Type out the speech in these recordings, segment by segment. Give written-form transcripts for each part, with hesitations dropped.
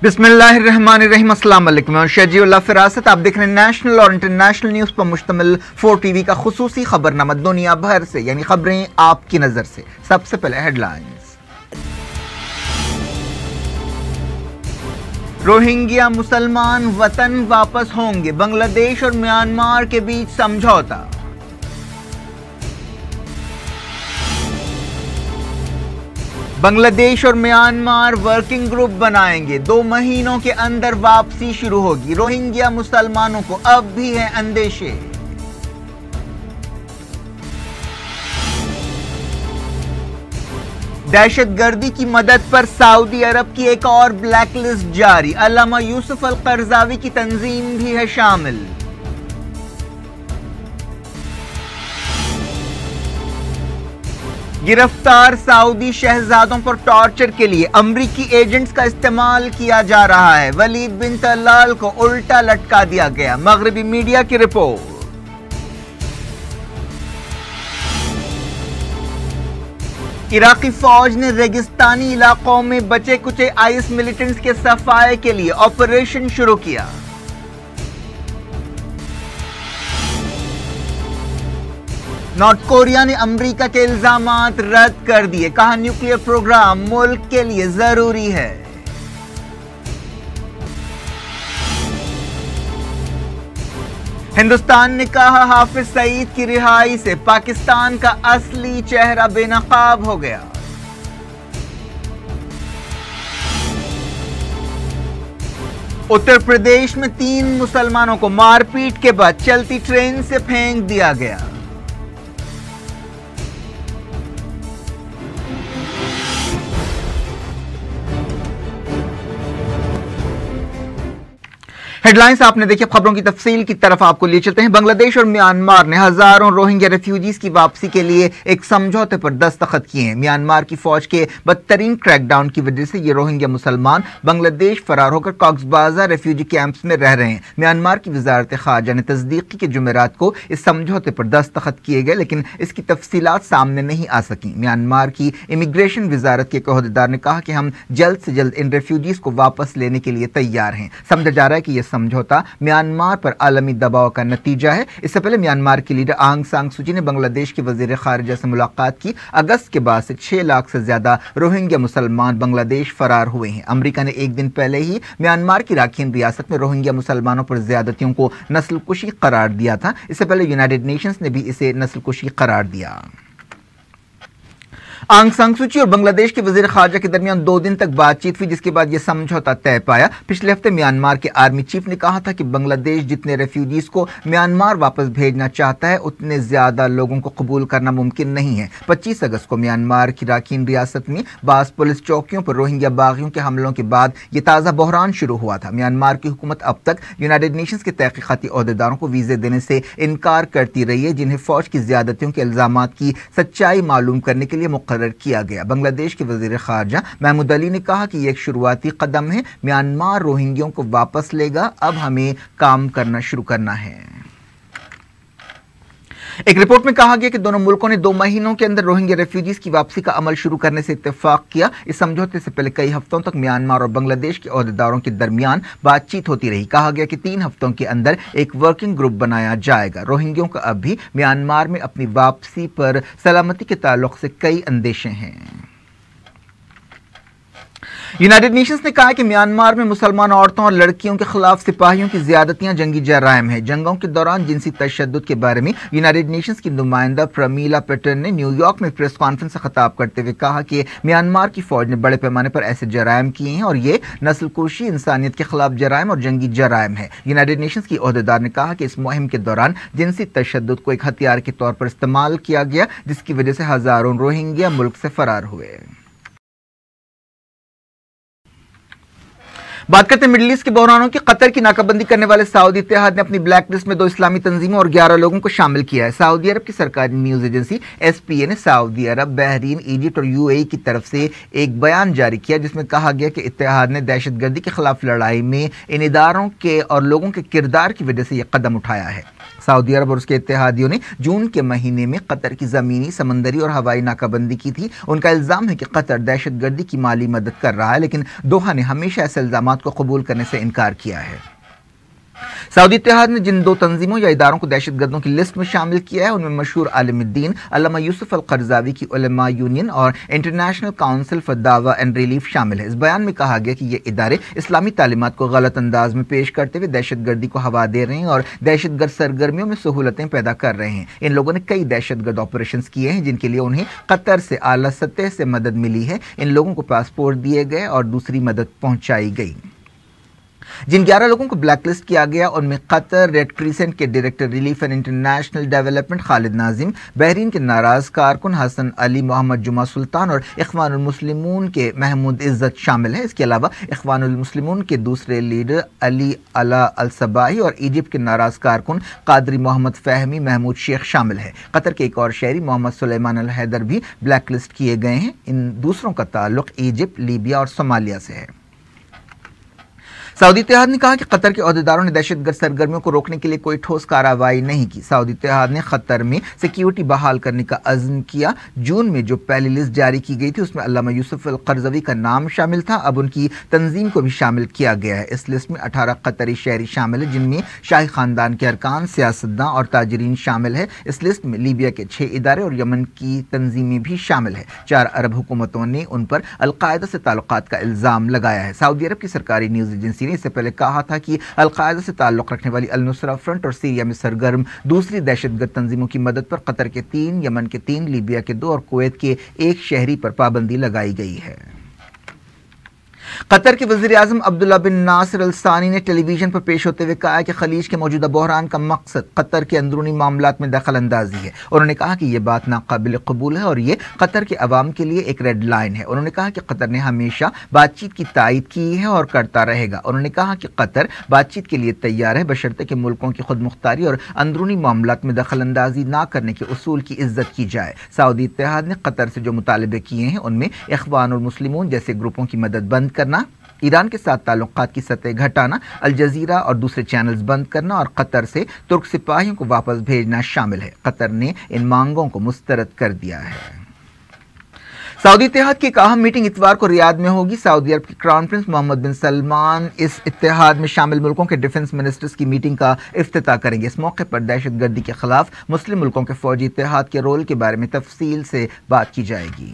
बिस्मिल्लाहिर्रहमानिर्रहीम, अस्सलाम वालेकुम। मैं शजीउल्लाह फिरासत, आप देख रहे हैं नेशनल और इंटरनेशनल न्यूज़ पर मुश्तमिल 4 टीवी का खुसूसी खबरनामा दुनिया भर से, यानी खबरें आपकी नज़र से। सबसे पहले हेडलाइंस। रोहिंग्या मुसलमान वतन वापस होंगे, बांग्लादेश और म्यांमार के बीच समझौता। बांग्लादेश और म्यांमार वर्किंग ग्रुप बनाएंगे, 2 महीनों के अंदर वापसी शुरू होगी। रोहिंग्या मुसलमानों को अब भी हैं अंदेशे। दहशतगर्दी की मदद पर सऊदी अरब की एक और ब्लैकलिस्ट जारी, अल्लामा यूसुफ अल करजावी की तंजीम भी है शामिल। गिरफ्तार सऊदी शहजादों पर टॉर्चर के लिए अमरीकी एजेंट्स का इस्तेमाल किया जा रहा है। वलीद बिन तलाल को उल्टा लटका दिया गया, मगरबी मीडिया की रिपोर्ट। इराकी फौज ने रेगिस्तानी इलाकों में बचे कुचे आईएस मिलिटेंट्स के सफाए के लिए ऑपरेशन शुरू किया। नॉर्थ कोरिया ने अमेरिका के इल्जामात रद्द कर दिए, कहा न्यूक्लियर प्रोग्राम मुल्क के लिए जरूरी है। हिंदुस्तान ने कहा हाफिज सईद की रिहाई से पाकिस्तान का असली चेहरा बेनकाब हो गया। उत्तर प्रदेश में 3 मुसलमानों को मारपीट के बाद चलती ट्रेन से फेंक दिया गया। हेडलाइंस आपने देखी, खबरों की तफसील की तरफ आपको लिए चलते हैं। बांग्लादेश और म्यांमार ने हजारों रोहिंग्या रेफ्यूजीज की वापसी के लिए एक समझौते पर दस्तखत किए हैं। म्यांमार की फौज के बदतरीन क्रैकडाउन की वजह से ये रोहिंग्या मुसलमान बांग्लादेश फरार होकर कॉक्स बाजार रेफ्यूजी कैंप्स में रह रहे हैं। म्यांमार की वजारत खारजा ने तस्दीक की कि जुमेरात को इस समझौते पर दस्तखत किए गए, लेकिन इसकी तफसीलात सामने नहीं आ सकी। म्यांमार की इमिग्रेशन वजारत के एक अहदेदार ने कहा कि हम जल्द से जल्द इन रेफ्यूजीज को वापस लेने के लिए तैयार हैं। समझा जा रहा है कि यह समझौता म्यांमार पर आलमी दबाव का नतीजा है। इससे पहले म्यांमार की लीडर आंग सान सू की ने बांग्लादेश के वजीर खारजा से मुलाकात की। अगस्त के बाद से 6 लाख से ज्यादा रोहिंग्या मुसलमान बांग्लादेश फरार हुए हैं। अमेरिका ने एक दिन पहले ही म्यांमार की राखीन रियासत में रोहिंग्या मुसलमानों पर ज्यादतियों को नस्लकुशी करार दिया था। इससे पहले यूनाइटेड नेशंस ने भी इसे नस्लकुशी करार दिया। आंग सान सू की और बांग्लादेश के वजीर खारजा के दरमियान 2 दिन तक बातचीत हुई, जिसके बाद यह समझौता तय पाया। पिछले हफ्ते म्यांमार के आर्मी चीफ ने कहा था कि बांग्लादेश जितने रेफ्यूजीज को म्यांमार वापस भेजना चाहता है, उतने ज्यादा लोगों को कबूल करना मुमकिन नहीं है। 25 अगस्त को म्यांमार की राखीन रियासत में बास पुलिस चौकियों पर रोहिंग्या बागियों के हमलों के बाद यह ताज़ा बहरान शुरू हुआ था। म्यांमार की हुकूमत अब तक यूनाइटेड नेशंस के तहकीकाती अहदेदारों को वीजे देने से इनकार करती रही है, जिन्हें फौज की ज्यादतियों के इल्जामात की सच्चाई मालूम करने के लिए मुकर्रर किया गया। बांग्लादेश के वजीर खारजा महमूद अली ने कहा कि यह एक शुरुआती कदम है, म्यांमार रोहिंग्यों को वापस लेगा, अब हमें काम करना शुरू करना है। एक रिपोर्ट में कहा गया कि दोनों मुल्कों ने 2 महीनों के अंदर रोहिंग्या रेफ्यूजीज की वापसी का अमल शुरू करने से इत्तेफाक किया। इस समझौते से पहले कई हफ्तों तक म्यांमार और बांग्लादेश के अहदेदारों के दरमियान बातचीत होती रही। कहा गया कि 3 हफ्तों के अंदर एक वर्किंग ग्रुप बनाया जाएगा। रोहिंग्यों का अब भी म्यांमार में अपनी वापसी पर सलामती के ताल्लुक से कई अंदेशे हैं। यूनाइटेड नेशंस ने कहा है कि म्यांमार में मुसलमान औरतों और लड़कियों के खिलाफ सिपाहियों की ज्यादतियां जंगी जराइम है। जंगों के दौरान जिनसी तशद्दुद के बारे में यूनाइटेड नेशंस की नुमाइंदा प्रमीला पेटर्न ने न्यूयॉर्क में प्रेस कॉन्फ्रेंस से खिताब करते हुए कहा कि म्यांमार की फौज ने बड़े पैमाने पर ऐसे जराइम किए हैं और ये नस्लकुशी, इंसानियत के खिलाफ जराइम और जंगी जराइम है। यूनाइटेड नेशंस की अहदेदार ने कहा कि इस मुहिम के दौरान जिनसी तशद्दुद को एक हथियार के तौर पर इस्तेमाल किया गया, जिसकी वजह से हजारों रोहिंग्या मुल्क से फरार हुए। बात करते हैं मिडिल ईस्ट के बहरानों की। कतर की नाकाबंदी करने वाले सऊदी इत्तेहाद ने अपनी ब्लैक लिस्ट में 2 इस्लामी तंजीमों और 11 लोगों को शामिल किया है। सऊदी अरब की सरकारी न्यूज एजेंसी एसपीए ने सऊदी अरब, बहरीन, इजिप्ट और यूएई की तरफ से एक बयान जारी किया, जिसमें कहा गया कि इत्तेहाद ने दहशतगर्दी के खिलाफ लड़ाई में इन इदारों के और लोगों के किरदार की वजह से यह कदम उठाया है। सऊदी अरब और उसके इत्तेहादियों ने जून के महीने में कतर की ज़मीनी, समंदरी और हवाई नाकाबंदी की थी। उनका इल्ज़ाम है कि कतर दहशतगर्दी की माली मदद कर रहा है, लेकिन दोहा ने हमेशा ऐसे इल्ज़ामात को कबूल करने से इनकार किया है। सऊदी इत्तेहाद ने जिन 2 तंजीमों या इदारों को दहशतगर्दों की लिस्ट में शामिल किया है, उनमें मशहूर आलिमुद्दीन अल्लामा यूसुफ अल क़रज़ावी की उलमा यूनियन और इंटरनेशनल काउंसिल फॉर दावा एंड रिलीफ शामिल है। इस बयान में कहा गया कि ये इदारे इस्लामी तालीमात को गलत अंदाज में पेश करते हुए दहशतगर्दी को हवा दे रहे हैं और दहशतगर्द सरगर्मियों में सहूलतें पैदा कर रहे हैं। इन लोगों ने कई दहशतगर्द ऑपरेशन किए हैं जिनके लिए उन्हें कतर से आला सतह से मदद मिली है। इन लोगों को पासपोर्ट दिए गए और दूसरी मदद पहुंचाई गई। जिन 11 लोगों को ब्लैकलिस्ट किया गया उनमें कतर रेड क्रिसेंट के director relief and international development Khalid Nazim, Bahrain के नाराज कारकुन हसन अली मोहम्मद जुमा सुल्तान और इख्वानुल मुस्लिमून के महमूद इज्जत शामिल है। इसके अलावा इख्वानुल मुस्लिमून के दूसरे लीडर अली अला अल सबाही और इजिप्ट के नाराज कारकुन कादरी मोहम्मद फहमी महमूद शेख शामिल है। कतर के एक और शहरी मोहम्मद सुलेमान अल हैदर भी ब्लैकलिस्ट किए गए हैं। इन दूसरों का ताल्लुक इजिप्ट, लीबिया और सोमालिया से है। सऊदी इत्तेहाद ने कहा कि कतर के अहदेदारों ने दहशतगर्द सरगर्मियों को रोकने के लिए कोई ठोस कार्रवाई नहीं की। सऊदी इत्तेहाद ने कतर में सिक्योरिटी बहाल करने का अज़्म किया। जून में जो पहली लिस्ट जारी की गई थी उसमें अल्लामा यूसुफ अल क़रज़ावी का नाम शामिल था। अब उनकी तंजीम को भी शामिल किया गया है। इस लिस्ट में 18 कतरी शहरी शामिल है, जिनमें शाही खानदान के अरकान, सियासतदान और ताजरीन शामिल है। इस लिस्ट में लीबिया के 6 इदारे और यमन की तंजीमें भी शामिल है। 4 अरब हुकूमतों ने उन पर अलकायदा से ताल्लुकात का इल्ज़ाम लगाया है। सऊदी अरब की सरकारी न्यूज़ एजेंसी इससे पहले कहा था कि अलकायदा से ताल्लुक रखने वाली अल नुसरा फ्रंट और सीरिया में सरगर्म दूसरी दहशतगर्द तंजीमों की मदद पर कतर के 3, यमन के 3, लीबिया के 2 और कुवैत के 1 शहरी पर पाबंदी लगाई गई है। कतर के वज़ीर आज़म अब्दुल्ला बिन नासिर अल सानी ने टेलीविजन पर पेश होते हुए कहा है कि खलीज के मौजूदा बहरान का मकसद कतर के अंदरूनी मामलात में दखल अंदाजी है। उन्होंने कहा कि यह बात नाकाबिल कबूल है और ये कतर के अवाम के लिए एक रेड लाइन है। उन्होंने कहा कि कतर ने हमेशा बातचीत की तायद की है और करता रहेगा। उन्होंने कहा कि कतर बातचीत के लिए तैयार है, बशर्ते कि मुल्कों की खुद मुख्तारी और अंदरूनी मामलात में दखल अंदाजी ना करने के उसूल की इज्जत की जाए। सऊदी इत्तेहाद ने कतर से जो मुतालबे किए हैं उनमें इख्वानुल मुस्लिमून जैसे ग्रुपों की मदद बंद करना, ईरान के साथ ताल्लुकात की सतह घटाना, अल जजीरा और दूसरे चैनल्स बंद करना और कतर से तुर्क सिपाहियों को वापस भेजना शामिल है। कतर ने इन मांगों को मुस्तरद कर दिया है। सऊदी इत्तेहाद की एक अहम मीटिंग इतवार को रियाद में होगी। सऊदी अरब के क्राउन प्रिंस मोहम्मद बिन सलमान इस इत्तेहाद में शामिल मुल्कों के डिफेंस मिनिस्टर्स की मीटिंग का इफ्तिताह करेंगे। इस मौके पर दहशतगर्दी के खिलाफ मुस्लिम मुल्कों के फौजी इत्तेहाद के रोल के बारे में तफसील से बात की जाएगी।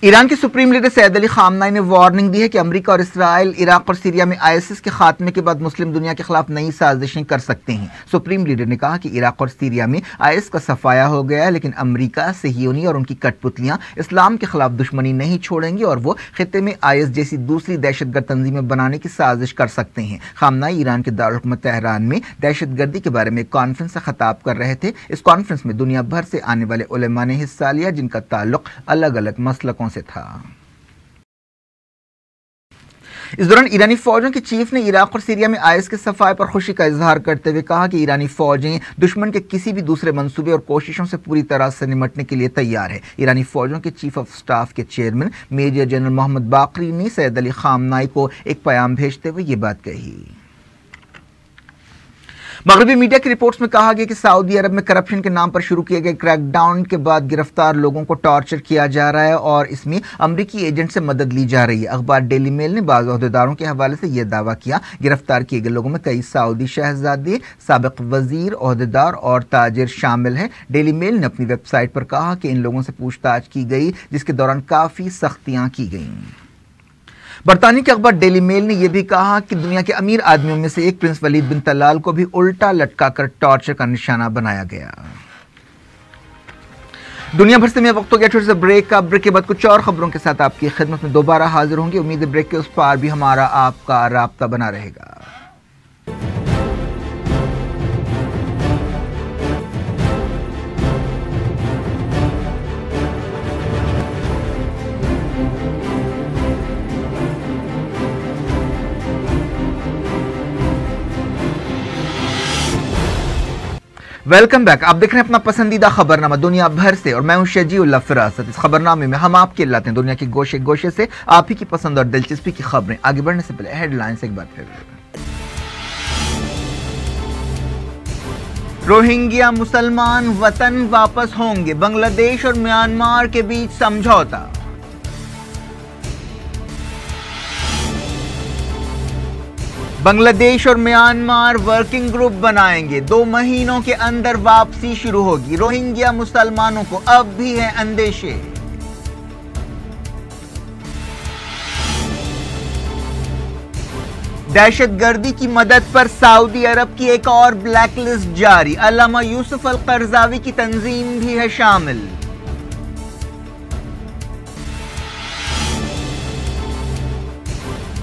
ईरान के सुप्रीम लीडर सैयद अली खामनाई ने वार्निंग दी है कि अमेरिका और इसराइल इराक और सीरिया में आईएसआईएस के खात्मे के बाद मुस्लिम दुनिया के खिलाफ नई साजिशें कर सकते हैं। सुप्रीम लीडर ने कहा कि इराक और सीरिया में आईएस का सफाया हो गया है, लेकिन अमेरिका, सहियोनी और उनकी कठपुतलियां इस्लाम के खिलाफ दुश्मनी नहीं छोड़ेंगी और वो खित्ते में आईएस जैसी दूसरी दहशतगर्द तंजीमें बनाने की साजिश कर सकते हैं। खामनाई ईरान के दारुल हुकूमत तेहरान में दहशतगर्दी के बारे में एक कॉन्फ्रेंस से खिताब कर रहे थे। इस कॉन्फ्रेंस में दुनिया भर से आने वाले उलेमा ने हिस्सा लिया, जिनका ताल्लुक अलग अलग मसलकों से था। इस दौरान ईरानी फौजों के चीफ ने इराक और सीरिया में आईएस के सफाए पर खुशी का इजहार करते हुए कहा कि ईरानी फौजें दुश्मन के किसी भी दूसरे मंसूबे और कोशिशों से पूरी तरह से निपटने के लिए तैयार है। ईरानी फौजों के चीफ ऑफ स्टाफ के चेयरमैन मेजर जनरल मोहम्मद बाकरी ने सैयद अली खामनाई को एक पैगाम भेजते हुए ये बात कही। मगरबी मीडिया की रिपोर्ट्स में कहा गया कि सऊदी अरब में करप्शन के नाम पर शुरू किए गए क्रैकडाउन के बाद गिरफ्तार लोगों को टॉर्चर किया जा रहा है और इसमें अमरीकी एजेंट से मदद ली जा रही है। अखबार डेली मेल ने बाज़ अहदेदारों के हवाले से यह दावा किया। गिरफ्तार किए गए लोगों में कई सऊदी शहजादे, साबिक वजीर, अहदेदार और ताजिर शामिल हैं। डेली मेल ने अपनी वेबसाइट पर कहा कि इन लोगों से पूछताछ की गई, जिसके दौरान काफ़ी सख्तियाँ की गईं। बरतानी के अखबार डेली मेल ने यह भी कहा कि दुनिया के अमीर आदमियों में से एक प्रिंस वलीद बिन तलाल को भी उल्टा लटकाकर टॉर्चर का निशाना बनाया गया। दुनिया भर से मैं वक्त हो गया छोटे से ब्रेक का। ब्रेक के बाद कुछ और खबरों के साथ आपकी खिदमत में दोबारा हाजिर होंगे। उम्मीद है ब्रेक के उस पार भी हमारा आपका राब्ता बना रहेगा। Welcome back. आप देख रहे हैं अपना पसंदीदा खबरनामा दुनिया भर से और मैं हूं शजीउल्लाह फिरासत। इस खबरनामे में हम आपके लाते हैं दुनिया के गोशे गोशे से आप ही की पसंद और दिलचस्पी की खबरें। आगे बढ़ने से पहले हेडलाइंस एक बार फिर। रोहिंग्या मुसलमान वतन वापस होंगे, बांग्लादेश और म्यांमार के बीच समझौता। बांग्लादेश और म्यांमार वर्किंग ग्रुप बनाएंगे, 2 महीनों के अंदर वापसी शुरू होगी। रोहिंग्या मुसलमानों को अब भी है अंदेशे। दहशतगर्दी की मदद पर सऊदी अरब की एक और ब्लैकलिस्ट जारी, अल्लामा यूसुफ अल करजावी की तंजीम भी है शामिल।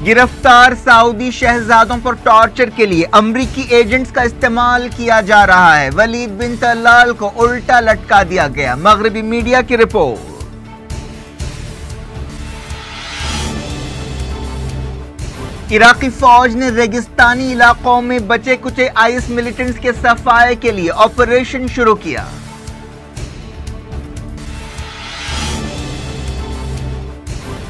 गिरफ्तार सऊदी शहजादों पर टॉर्चर के लिए अमरीकी एजेंट्स का इस्तेमाल किया जा रहा है। वलीद बिन तलाल को उल्टा लटका दिया गया, मगरबी मीडिया की रिपोर्ट। इराकी फौज ने रेगिस्तानी इलाकों में बचे कुचे आईएस मिलिटेंट्स के सफाए के लिए ऑपरेशन शुरू किया।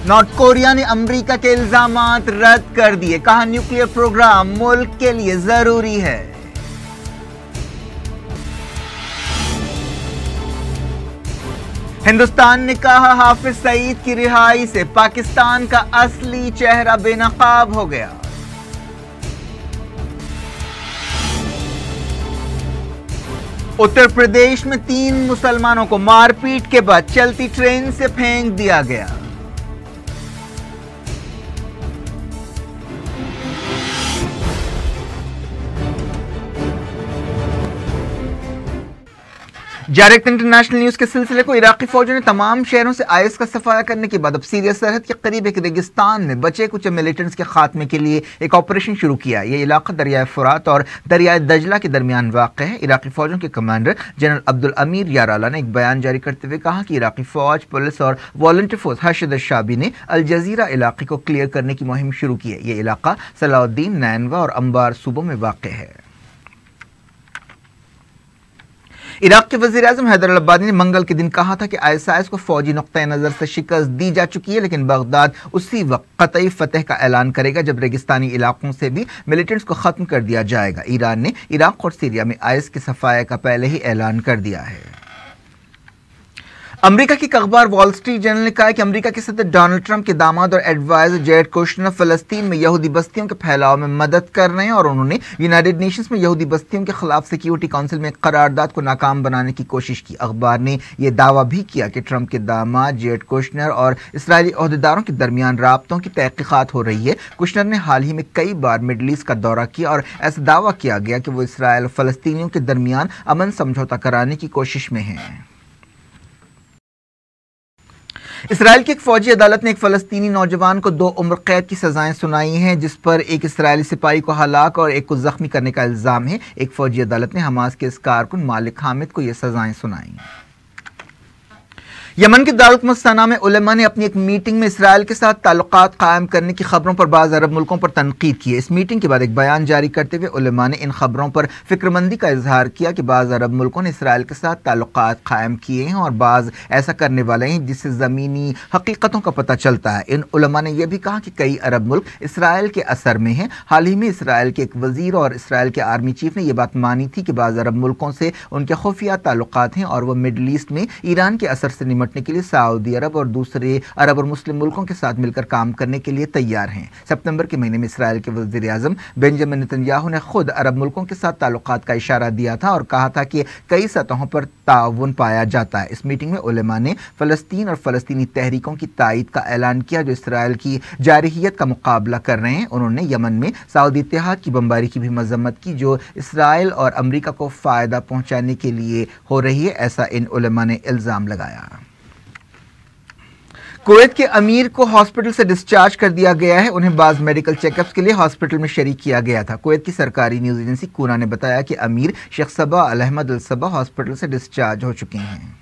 नॉर्थ कोरिया ने अमेरिका के इल्जामात रद्द कर दिए, कहा न्यूक्लियर प्रोग्राम मुल्क के लिए जरूरी है। हिंदुस्तान ने कहा हाफिज सईद की रिहाई से पाकिस्तान का असली चेहरा बेनकाब हो गया। उत्तर प्रदेश में 3 मुसलमानों को मारपीट के बाद चलती ट्रेन से फेंक दिया गया। डायरेक्ट इंटरनेशनल न्यूज के सिलसिले को इराकी फौजों ने तमाम शहरों से आईएस का सफाया करने के बाद अब सीरिया सरहद के करीब एक रेगिस्तान में बचे कुछ मिलिटेंट्स के खात्मे के लिए एक ऑपरेशन शुरू किया। यह इलाका दरियाए फुरात और दरियाए दजला के दरमियान वाक़ है। इराकी फौजों के कमांडर जनरल अब्दुल अमीर याराला ने एक बयान जारी करते हुए कहा कि इराकी फौज, पुलिस और वॉलंटियर फोर्स हशद शाबी ने अल जजीरा इलाके को क्लियर करने की मुहिम शुरू की है। यह इलाका सलाउद्दीन, नैनवा और अंबार सूबों में वाक़ है। इराक के वज़ीर-ए-आज़म हैदर अल-अब्बादी ने मंगल के दिन कहा था कि आईएसआईएस को फौजी नुक्ता नज़र से शिकस्त दी जा चुकी है, लेकिन बगदाद उसी वक्त कतई फतह का ऐलान करेगा जब रेगिस्तानी इलाकों से भी मिलिटेंट्स को खत्म कर दिया जाएगा। ईरान ने इराक और सीरिया में आईएस के सफाये का पहले ही ऐलान कर दिया है। अमेरिका की अखबार वॉल स्ट्रीट जर्नल ने कहा कि अमेरिका के सदर डोनाल्ड ट्रंप के दामाद और एडवाइजर जेरेड कुशनर फलस्तीन में यहूदी बस्तियों के फैलाव में मदद कर रहे हैं और उन्होंने यूनाइटेड नेशंस में यहूदी बस्तियों के खिलाफ सिक्योरिटी काउंसिल में करारदाद को नाकाम बनाने की कोशिश की। अखबार ने यह दावा भी किया कि ट्रंप के दामाद जेरेड कुशनर और इसराइली ओहदेदारों के दरमियान राब्तों की तहकीकात हो रही है। कुशनर ने हाल ही में कई बार मिडल ईस्ट का दौरा किया और ऐसा दावा किया गया कि वो इसराइल और फलस्तीनियों के दरमियान अमन समझौता कराने की कोशिश में हैं। इसराइल की एक फौजी अदालत ने एक फलस्तीनी नौजवान को 2 उम्र कैद की सजाएं सुनाई हैं, जिस पर एक इसराइली सिपाही को हलाक और एक को जख्मी करने का इल्जाम है। एक फौजी अदालत ने हमास के इस कारकुन मालिक हामिद को यह सजाएं सुनाई। यमन के दारुल सना में उलेमा ने अपनी एक मीटिंग में इसराइल के साथ ताल्लुकात कायम करने की खबरों पर बाज़ अरब मुल्कों पर तनकीद की है। इस मीटिंग के बाद एक बयान जारी करते हुए उलेमा ने इन खबरों पर फिक्रमंदी का इजहार किया कि बाज़ अरब मुल्कों ने इसराइल के साथ ताल्लुकात कायम किए हैं और बाज़ ऐसा करने वाले हैं जिससे ज़मीनी हकीकतों का पता चलता है। इन उलेमा ने यह भी कहा कि कई अरब मुल्क इसराइल के असर में हैं। हाल ही में इसराइल के एक वजीर और इसराइल के आर्मी चीफ ने यह बात मानी थी कि बाज़ अरब मुल्कों से उनके खुफिया ताल्लुकात हैं और वह मिडल ईस्ट में ईरान के असर से निमटने के लिए सऊदी अरब और दूसरे अरब और मुस्लिम मुल्कों के साथ मिलकर काम करने के लिए तैयार हैं। सितंबर के महीने में इसराइल के वज़ीर-ए-आज़म बेंजामिन नेतन्याहू ने खुद अरब मुल्कों के साथ ताल्लुकात का इशारा दिया था और कहा था कि कई सतहों पर ताउन पाया जाता है। इस मीटिंग में उलेमा ने फ़लस्तीन और फ़लस्तीनी तहरीकों की तायद का ऐलान किया जो इसराइल की जारहियत का मुकाबला कर रहे हैं। उन्होंने यमन में सऊदी इत्तेहाद की बमबारी की भी मजम्मत की जो इसराइल और अमरीका को फ़ायदा पहुँचाने के लिए हो रही है, ऐसा इन उलेमा ने इल्ज़ाम लगाया। कुवैत के अमीर को हॉस्पिटल से डिस्चार्ज कर दिया गया है। उन्हें बाज़ मेडिकल चेकअप्स के लिए हॉस्पिटल में शरीक किया गया था। कुवैत की सरकारी न्यूज़ एजेंसी कूना ने बताया कि अमीर शेख सबा अल अहमद अल सबा हॉस्पिटल से डिस्चार्ज हो चुके हैं।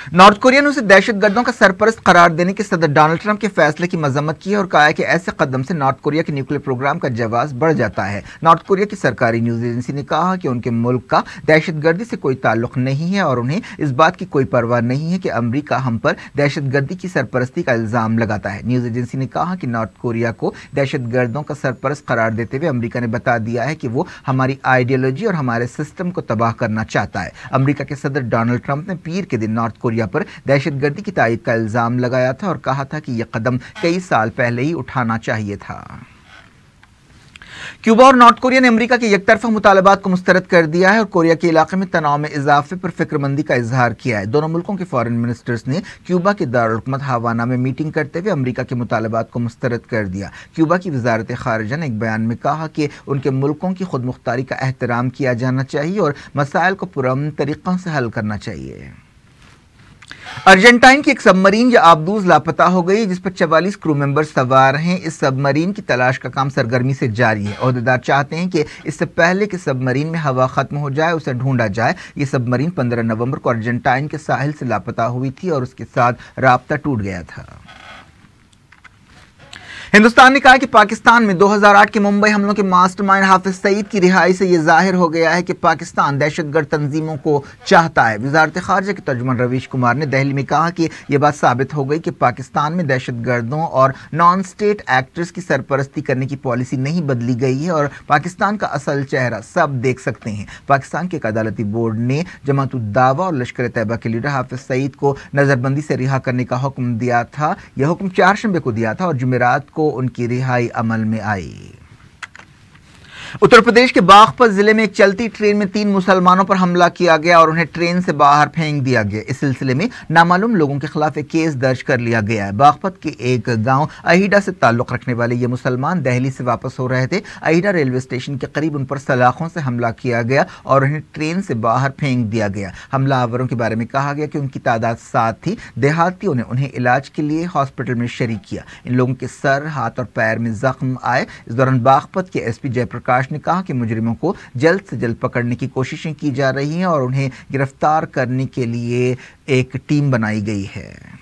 नॉर्थ कोरिया ने उसे दहशतगर्दों का सरपरस्त करार देने के सदर डोनाल्ड ट्रंप के फैसले की मजम्मत की है और कहा है कि ऐसे कदम से नॉर्थ कोरिया के न्यूक्लियर प्रोग्राम का जवाब बढ़ जाता है। नॉर्थ कोरिया की सरकारी न्यूज एजेंसी ने कहा कि उनके मुल्क का दहशतगर्दी से कोई ताल्लुक नहीं है और उन्हें इस बात की कोई परवाह नहीं है कि अमरीका हम पर दहशतगर्दी की सरपरस्ती का इल्जाम लगाता है। न्यूज एजेंसी ने कहा कि नॉर्थ कोरिया को दहशतगर्दों का सरपरस्त करार देते हुए अमरीका ने बता दिया है कि वो हमारी आइडियोलॉजी और हमारे सिस्टम को तबाह करना चाहता है। अमरीका के सदर डोनाल्ड ट्रंप ने पीर के दिन नॉर्थ कोरिया पर दहशतगर्दी की तायद का इल्जाम लगाया था और कहा था कि यह कदम कई साल पहले ही उठाना चाहिए था। क्यूबा और नॉर्थ कोरिया ने अमेरिका के एकतरफा मुतालबात को मुस्तरद कर दिया है और कोरिया के इलाके में तनाव में इजाफे पर फिक्रमंदी का इजहार किया है। दोनों मुल्कों के फॉरेन मिनिस्टर्स ने क्यूबा के दारुल हुकूमत हवाना में मीटिंग करते हुए अमेरिका के मुतालबात को मुस्तरद कर दिया। क्यूबा की वजारत खारिजा ने एक बयान में कहा कि उनके मुल्कों की खुद मुख्तारी का एहतराम किया जाना चाहिए और मसाइल को पुरअमन तरीक़ों से हल करना चाहिए। अर्जेंटाइन की एक सबमरीन या आबदूज लापता हो गई जिस पर 44 क्रू मेंबर सवार हैं। इस सबमरीन की तलाश का काम सरगर्मी से जारी है। ओहदेदार चाहते हैं कि इससे पहले कि सबमरीन में हवा खत्म हो जाए उसे ढूंढा जाए। ये सबमरीन 15 नवंबर को अर्जेंटाइन के साहिल से लापता हुई थी और उसके साथ राब्ता टूट गया था। हिंदुस्तान ने कहा कि पाकिस्तान में 2008 के मुंबई हमलों के मास्टरमाइंड हाफिज सईद की रिहाई से यह जाहिर हो गया है कि पाकिस्तान दहशतगर्द तंजीमों को चाहता है। वजारत खारजा के तर्जुमान रवीश कुमार ने दिल्ली में कहा कि यह बात साबित हो गई कि पाकिस्तान में दहशतगर्दों और नॉन स्टेट एक्टर्स की सरपरस्ती करने की पॉलिसी नहीं बदली गई है और पाकिस्तान का असल चेहरा सब देख सकते हैं। पाकिस्तान के एक अदालती बोर्ड ने जमात-उद-दावा और लश्कर तैयबा के लीडर हाफिज सईद को नजरबंदी से रिहा करने का हुक्म दिया था। यह हुक्म 4 शंबे को दिया था और जुमेरात को उनकी रिहाई अमल में आई। उत्तर प्रदेश के बागपत जिले में एक चलती ट्रेन में 3 मुसलमानों पर हमला किया गया और उन्हें ट्रेन से बाहर फेंक दिया गया। इस सिलसिले में नामालूम लोगों के खिलाफ एक केस दर्ज कर लिया गया है। बागपत के एक गांव अहीडा से ताल्लुक रखने वाले ये मुसलमान दिल्ली से वापस हो रहे थे। अहीडा रेलवे स्टेशन के करीब उन पर सलाखों से हमला किया गया और उन्हें ट्रेन से बाहर फेंक दिया गया। हमलावरों के बारे में कहा गया कि उनकी तादाद 7 थी। देहातियों ने उन्हें इलाज के लिए हॉस्पिटल में शरीक किया। इन लोगों के सर, हाथ और पैर में जख्म आए। इस दौरान बागपत के एसपी जयप्रकाश ने कहा कि मुजरिमों को जल्द से जल्द पकड़ने की कोशिशें की जा रही हैं और उन्हें गिरफ्तार करने के लिए एक टीम बनाई गई है।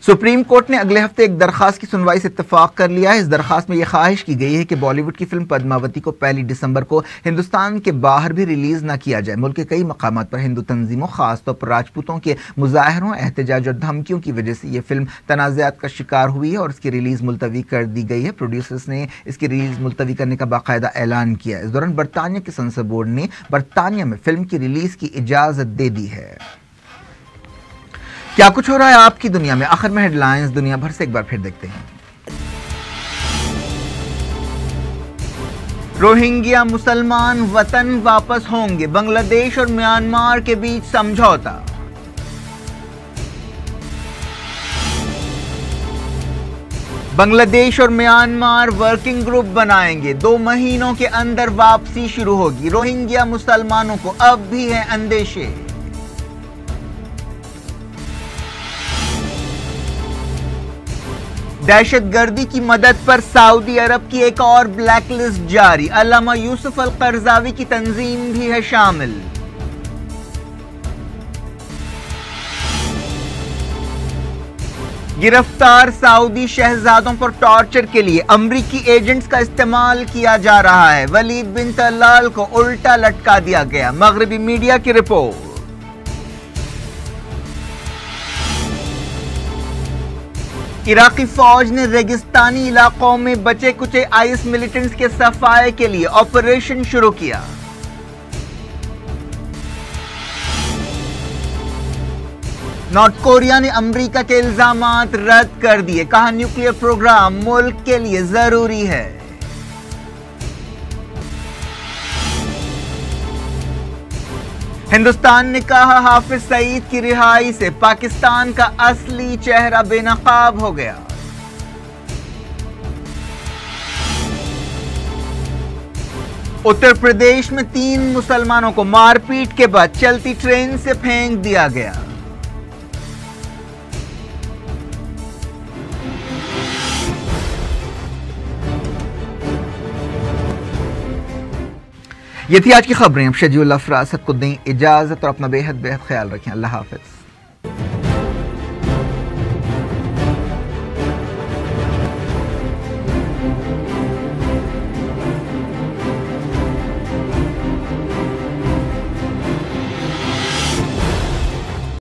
सुप्रीम कोर्ट ने अगले हफ्ते एक दरखास्त की सुनवाई से इत्तेफाक कर लिया है। इस दरखास्त में यह ख्वाहिश की गई है कि बॉलीवुड की फिल्म पद्मावती को 1 दिसंबर को हिंदुस्तान के बाहर भी रिलीज न किया जाए। मुल्क के कई मकामात पर हिंदू तंजीमों, खासतौर पर राजपूतों के मुजाहरों, एहतजाज और धमकियों की वजह से यह फिल्म तनाज़ात का शिकार हुई है और इसकी रिलीज मुलतवी कर दी गई है। प्रोड्यूसर्स ने इसकी रिलीज मुलतवी करने का बाकायदा ऐलान किया। इस दौरान बरतानिया के संसद बोर्ड ने बरतानिया में फिल्म की रिलीज की इजाजत दे दी है। क्या कुछ हो रहा है आपकी दुनिया में, आखिर में हेडलाइंस दुनिया भर से एक बार फिर देखते हैं। रोहिंग्या मुसलमान वतन वापस होंगे, बांग्लादेश और म्यांमार के बीच समझौता। बांग्लादेश और म्यांमार वर्किंग ग्रुप बनाएंगे। 2 महीनों के अंदर वापसी शुरू होगी। रोहिंग्या मुसलमानों को अब भी है अंदेशे। दहशतगर्दी की मदद पर सऊदी अरब की एक और ब्लैकलिस्ट जारी। अल्लामा यूसुफ अल करजावी की तंजीम भी है शामिल। गिरफ्तार सऊदी शहजादों पर टॉर्चर के लिए अमरीकी एजेंट्स का इस्तेमाल किया जा रहा है। वलीद बिन तलाल को उल्टा लटका दिया गया, मगरबी मीडिया की रिपोर्ट। इराकी फौज ने रेगिस्तानी इलाकों में बचे कुचे आईएस मिलिटेंट्स के सफाए के लिए ऑपरेशन शुरू किया। नॉर्थ कोरिया ने अमेरिका के इल्जामात रद्द कर दिए, कहा न्यूक्लियर प्रोग्राम मुल्क के लिए जरूरी है। हिंदुस्तान ने कहा हाफिज सईद की रिहाई से पाकिस्तान का असली चेहरा बेनकाब हो गया। उत्तर प्रदेश में 3 मुसलमानों को मारपीट के बाद चलती ट्रेन से फेंक दिया गया। ये थी आज की खबरें। अब शेड्यूल फरासत को दें इजाजत और अपना बेहद बेहद ख्याल रखें। अल्लाह हाफिज।